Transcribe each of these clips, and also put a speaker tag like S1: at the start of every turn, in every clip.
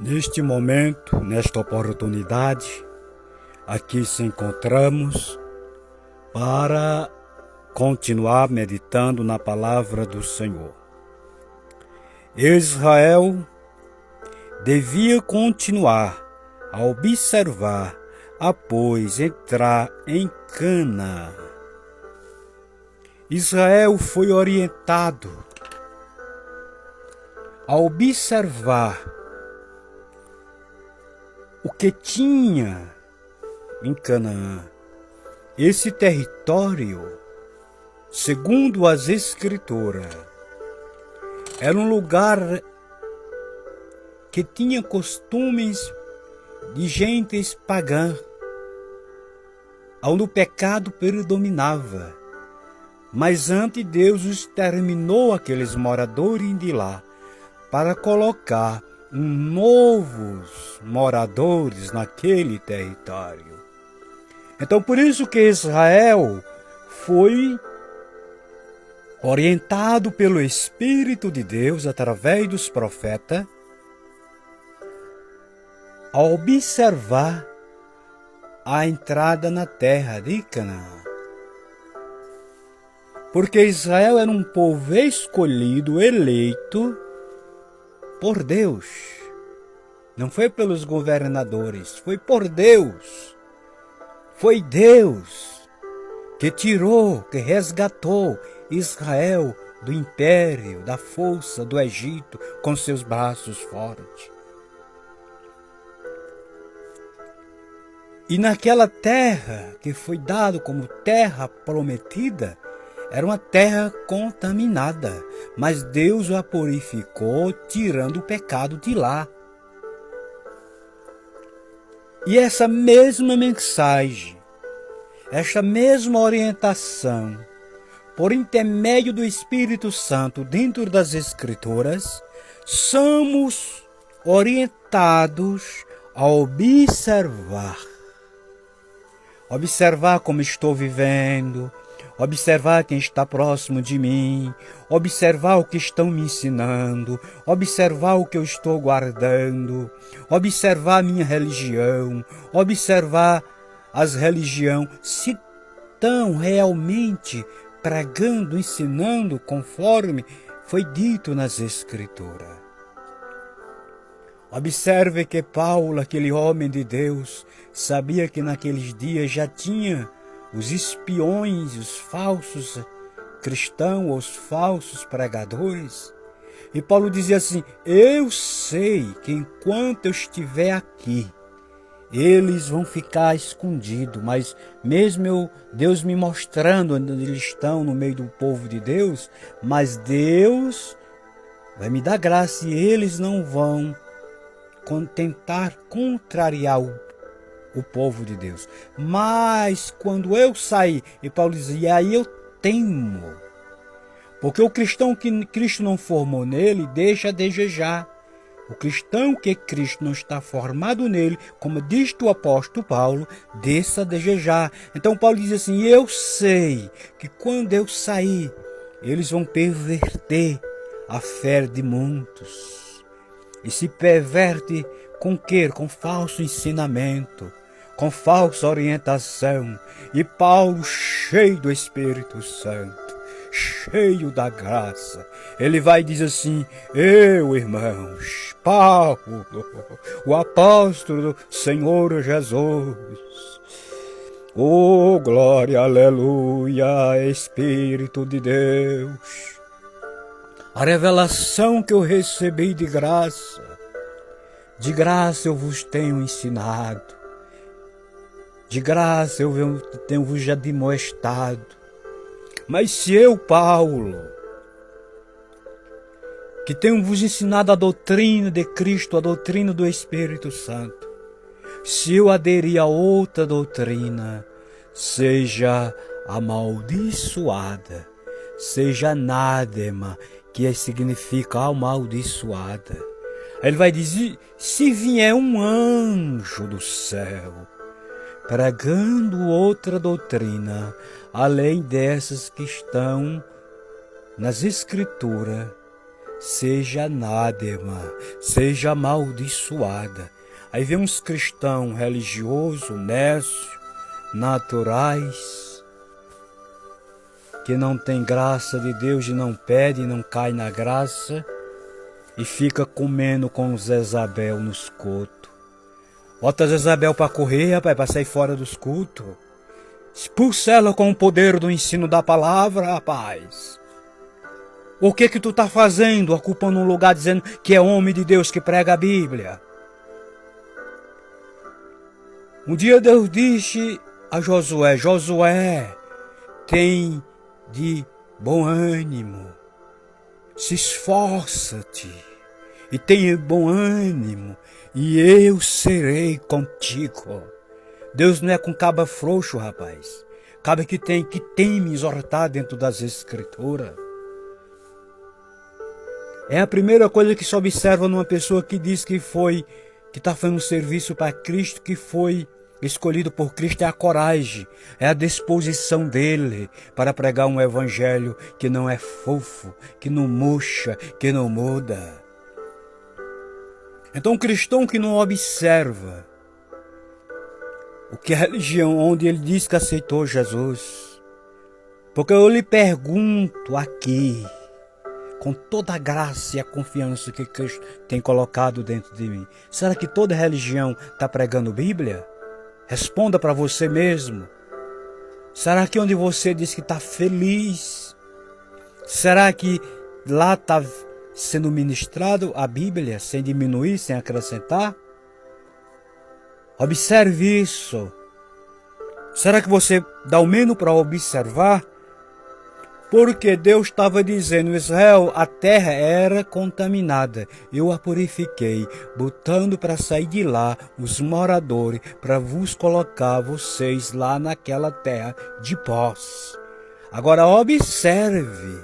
S1: Neste momento, nesta oportunidade, aqui se encontramos para continuar meditando na palavra do Senhor. Israel devia continuar a observar após entrar em Canaã. Israel foi orientado a observar o que tinha em Canaã. Esse território, segundo as Escrituras, era um lugar que tinha costumes de gentes pagãs, onde o pecado predominava. Mas antes Deus exterminou aqueles moradores de lá para colocar novos moradores naquele território. Então, por isso que Israel foi orientado pelo Espírito de Deus, através dos profetas, a observar a entrada na terra de Canaã. Porque Israel era um povo escolhido, eleito por Deus. Não foi pelos governadores, foi por Deus. Foi Deus que tirou, que resgatou Israel do império, da força do Egito, com seus braços fortes. E naquela terra que foi dada como terra prometida, era uma terra contaminada, mas Deus a purificou, tirando o pecado de lá. E essa mesma mensagem, esta mesma orientação, por intermédio do Espírito Santo dentro das Escrituras, somos orientados a observar como estou vivendo, observar quem está próximo de mim, observar o que estão me ensinando, observar o que eu estou guardando, observar a minha religião, observar as religiões, se estão realmente pregando, ensinando conforme foi dito nas Escrituras. Observe que Paulo, aquele homem de Deus, sabia que naqueles dias já tinha os espiões, os falsos cristãos, os falsos pregadores. E Paulo dizia assim: eu sei que enquanto eu estiver aqui, eles vão ficar escondidos, mas mesmo Deus me mostrando onde eles estão no meio do povo de Deus, mas Deus vai me dar graça e eles não vão tentar contrariar o povo de Deus. Mas quando eu sair, e Paulo dizia, aí eu temo, porque o cristão que Cristo não formou nele, deixa a desejar. O cristão que Cristo não está formado nele, como diz o apóstolo Paulo, deixa a desejar. Então Paulo diz assim, eu sei que quando eu sair, eles vão perverter a fé de muitos. E se perverte com quê? Com falso ensinamento, com falsa orientação. E Paulo, cheio do Espírito Santo, cheio da graça, ele vai dizer assim, eu, irmãos, Paulo, o apóstolo do Senhor Jesus, oh, glória, aleluia, Espírito de Deus, a revelação que eu recebi de graça eu vos tenho ensinado, de graça eu tenho vos já demonstrado. Mas se eu, Paulo, que tenho vos ensinado a doutrina de Cristo, a doutrina do Espírito Santo, se eu aderir a outra doutrina, seja amaldiçoada, seja anátema, que significa amaldiçoada. Ele vai dizer, se vier um anjo do céu, pregando outra doutrina, além dessas que estão nas Escrituras, seja anátema, seja amaldiçoada. Aí vem uns cristãos religiosos, nécios, naturais, que não tem graça de Deus e não pede, não cai na graça, e fica comendo com Jezabel nos cultos. Bota Jezabel para correr, rapaz, para sair fora dos cultos. Expulsa ela com o poder do ensino da palavra, rapaz. O que tu tá fazendo, ocupando um lugar dizendo que é homem de Deus que prega a Bíblia? Um dia Deus disse a Josué: Josué, tem de bom ânimo, se esforça-te e tenha bom ânimo, e eu serei contigo. Deus não é com caba frouxo, rapaz. Caba que teme exortar dentro das Escrituras. É a primeira coisa que se observa numa pessoa que diz que está fazendo um serviço para Cristo, que foi escolhido por Cristo, é a coragem, é a disposição dele para pregar um evangelho que não é fofo, que não murcha, que não muda. Então, um cristão que não observa o que é a religião, onde ele diz que aceitou Jesus, porque eu lhe pergunto aqui, com toda a graça e a confiança que Cristo tem colocado dentro de mim, será que toda religião está pregando Bíblia? Responda para você mesmo. Será que onde você diz que está feliz, será que lá está sendo ministrado a Bíblia, sem diminuir, sem acrescentar? Observe isso. Será que você dá o menos para observar? Porque Deus estava dizendo: Israel, a terra era contaminada, eu a purifiquei, botando para sair de lá os moradores, para vos colocar vocês lá naquela terra de posse. Agora observe,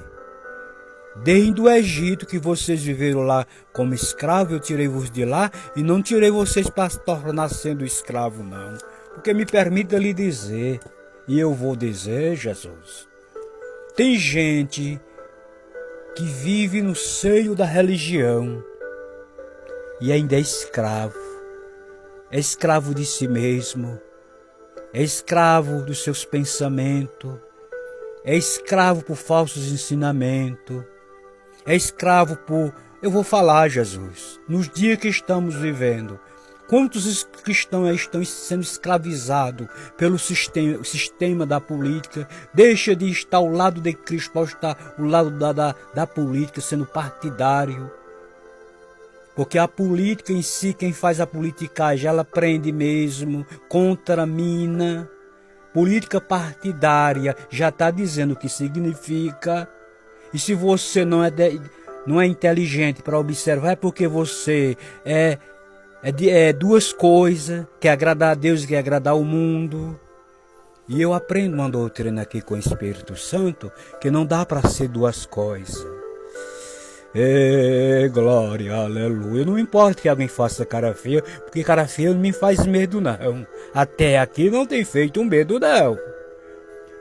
S1: desde o Egito que vocês viveram lá como escravo, eu tirei-vos de lá e não tirei vocês para se tornar sendo escravo, não. Porque me permita lhe dizer, e eu vou dizer, Jesus, tem gente que vive no seio da religião e ainda é escravo de si mesmo, é escravo dos seus pensamentos, é escravo por falsos ensinamentos, é escravo por... Eu vou falar, Jesus, nos dias que estamos vivendo, quantos cristãos estão sendo escravizados pelo sistema da política? Deixa de estar ao lado de Cristo para estar ao lado da política, sendo partidário. Porque a política em si, quem faz a politicagem, ela prende mesmo, contamina. Política partidária já está dizendo o que significa. E se você não é inteligente para observar, é porque você é duas coisas, que é agradar a Deus e que é agradar o mundo. E eu aprendo uma doutrina aqui com o Espírito Santo, que não dá para ser duas coisas. Glória, aleluia. Não importa que alguém faça cara feia, porque cara feia não me faz medo, não. Até aqui não tem feito medo, não.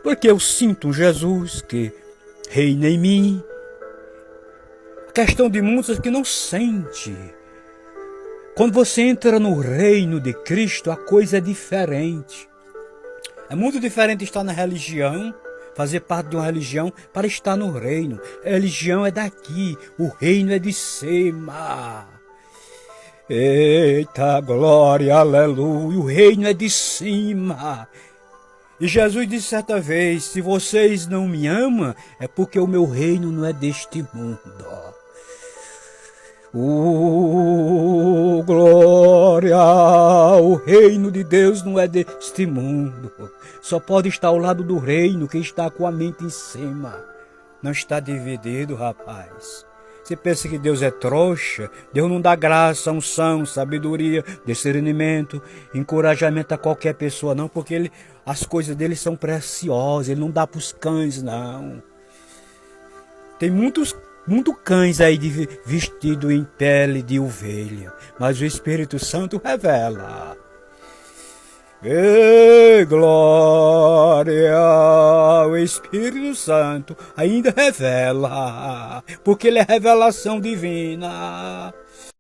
S1: Porque eu sinto Jesus que reina em mim. A questão de muitos é que não sente. Quando você entra no reino de Cristo, a coisa é diferente. É muito diferente estar na religião, fazer parte de uma religião, para estar no reino. A religião é daqui, o reino é de cima. Eita, glória, aleluia, o reino é de cima. E Jesus disse certa vez: se vocês não me amam, é porque o meu reino não é deste mundo. Glória, o reino de Deus não é deste mundo. Só pode estar ao lado do reino quem está com a mente em cima. Não está dividido, rapaz. Você pensa que Deus é trouxa? Deus não dá graça, unção, sabedoria, discernimento, encorajamento a qualquer pessoa, não, porque as coisas dele são preciosas. Ele não dá para os cães, não. Tem muito cães aí vestido em pele de ovelha, mas o Espírito Santo revela. E glória! O Espírito Santo ainda revela, porque ele é revelação divina.